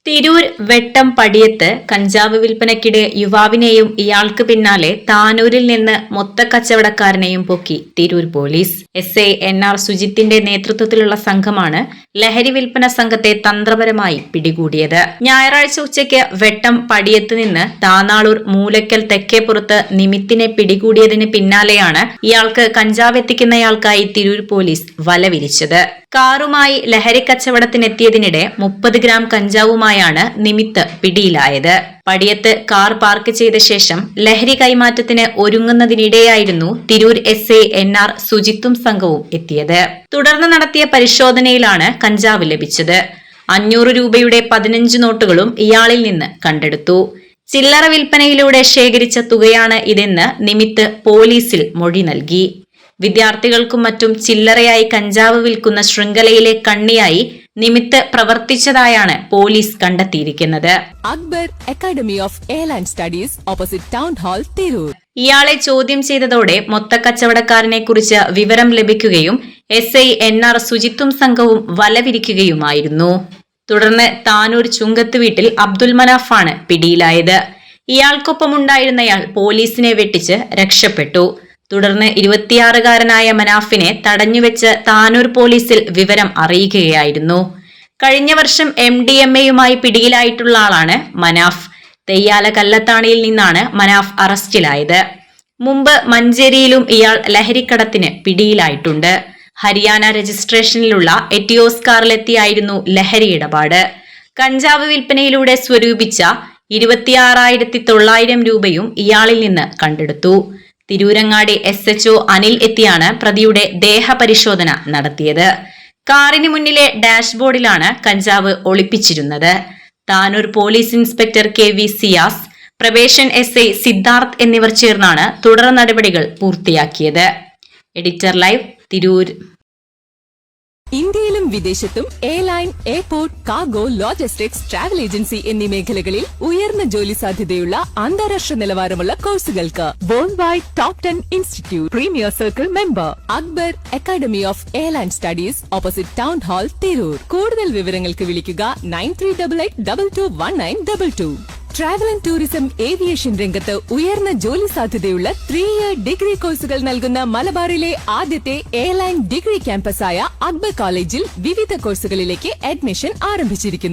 തിരൂർ വെട്ടം പടിയത്ത് കഞ്ചാവ് വിൽപ്പനയ്ക്കിടെ യുവാവിനെയും ഇയാൾക്ക് പിന്നാലെ താനൂരിൽ നിന്ന് മൊത്തക്കച്ചവടക്കാരനെയും പൊക്കി Tirur police. S I NR സുജിത്തിന്റെ നേതൃത്വത്തിലുള്ള സംഘമാണ് ലഹരി വിൽപ്പന സംഘത്തെ തന്ത്രപരമായി പിടികൂടിയത്. ഞായറാഴ്ച ഉച്ചയ്ക്ക് വെട്ടം പടിയത്ത് നിന്ന് താനാളൂർ മൂലക്കൽ തെക്കേപ്പുറത്ത് നിമിത്തിനെ പിടികൂടിയതിന് പിന്നാലെയാണ് ഇയാൾക്ക് കഞ്ചാവ് എത്തിക്കുന്നയാൾക്കായി തിരൂർ പോലീസ് വല വിരിച്ചത്. കാറുമായി ലഹരി കച്ചവടത്തിനെത്തിയതിനിടെ 30 ഗ്രാം കഞ്ചാവുമായാണ് നിമിത്ത് പിടിയിലായത്. പടിയത്ത് കാർ പാർക്ക് ചെയ്ത ശേഷം ലഹരി കൈമാറ്റത്തിന് ഒരുങ്ങുന്നതിനിടെയായിരുന്നു തിരൂർ SI NR സുജിത്തും സംഘവും എത്തിയത്. തുടർന്ന് നടത്തിയ പരിശോധനയിലാണ് കഞ്ചാവ് ലഭിച്ചത്. 500 രൂപയുടെ 15 നോട്ടുകളും ഇയാളിൽ നിന്ന് കണ്ടെടുത്തു. ചില്ലറ വിൽപ്പനയിലൂടെ ശേഖരിച്ച തുകയാണ് ഇതെന്ന് നിമിത്ത് പോലീസിൽ മൊഴി നൽകി. വിദ്യാർത്ഥികൾക്കും മറ്റും ചില്ലറയായി കഞ്ചാവ് വിൽക്കുന്ന ശൃംഖലയിലെ കണ്ണിയായി നിമിത്ത് പ്രവർത്തിച്ചതായാണ് പോലീസ് കണ്ടെത്തിയിരിക്കുന്നത്. Akbar academy of airline studies opposite town hall Tirur. ഇയാളെ ചോദ്യം ചെയ്തതോടെ മൊത്തക്കച്ചവടക്കാരനെ കുറിച്ച് വിവരം ലഭിക്കുകയും SI NR സുജിത്തും സംഘവും വലവിരിക്കുകയുമായിരുന്നു. തുടർന്ന് താനൂർ ചുങ്കത്ത് വീട്ടിൽ അബ്ദുൽ മനാഫാണ് പിടിയിലായത്. ഇയാൾക്കൊപ്പമുണ്ടായിരുന്നയാൾ പോലീസിനെ വെട്ടിച്ച് രക്ഷപ്പെട്ടു. തുടർന്ന് 26-കാരനായ മനാഫിനെ തടഞ്ഞുവെച്ച് താനൂർ പോലീസിൽ വിവരം അറിയിക്കുകയായിരുന്നു. കഴിഞ്ഞ വർഷം MDMA-യുമായി പിടിയിലായിട്ടുള്ള ആളാണ് മനാഫ്. തെയ്യാല കല്ലത്താണിയിൽ നിന്നാണ് മനാഫ് അറസ്റ്റിലായത്. മുമ്പ് മഞ്ചേരിയിലും ഇയാൾ ലഹരിക്കടത്തിന് പിടിയിലായിട്ടുണ്ട്. ഹരിയാന രജിസ്ട്രേഷനിലുള്ള എറ്റിയോസ് കാറിലെത്തിയായിരുന്നു ലഹരി ഇടപാട്. കഞ്ചാവ് വിൽപ്പനയിലൂടെ സ്വരൂപിച്ച 26,900 രൂപയും ഇയാളിൽ നിന്ന് കണ്ടെടുത്തു. തിരൂരങ്ങാടി SHO അനിൽ എത്തിയാണ് പ്രതിയുടെ ദേഹപരിശോധന നടത്തിയത്. കാറിന് മുന്നിലെ ഡാഷ്ബോർഡിലാണ് കഞ്ചാവ് ഒളിപ്പിച്ചിരുന്നത്. Tanur police inspector KV Siyas, Praveshan SI Siddharth എന്നിവർ ചേർന്നാണ് തുടർ നടപടികൾ പൂർത്തിയാക്കിയത്. Editor live, Tirur. ഇന്ത്യയിലും വിദേശത്തും airline, airport, cargo, logistics, travel agency എന്നീ മേഖലകളിൽ ഉയർന്ന ജോലി സാധ്യതയുള്ള അന്താരാഷ്ട്ര നിലവാരമുള്ള കോഴ്സുകൾക്ക് world wide top 10 institute premier circle member. Akbar academy of airline studies opposite town hall Tirur. കൂടുതൽ വിവരങ്ങൾക്ക് വിളിക്കുക 9388221922. ട്രാവൽ ആൻഡ് ടൂറിസം ഏവിയേഷൻ രംഗത്ത് ഉയർന്ന ജോലി സാധ്യതയുള്ള 3-year ഡിഗ്രി കോഴ്സുകൾ നൽകുന്ന മലബാറിലെ ആദ്യത്തെ എയർലൈൻ ഡിഗ്രി ക്യാമ്പസായ അക്ബർ കോളേജിൽ വിവിധ കോഴ്സുകളിലേക്ക് അഡ്മിഷൻ ആരംഭിച്ചിരിക്കുന്നു.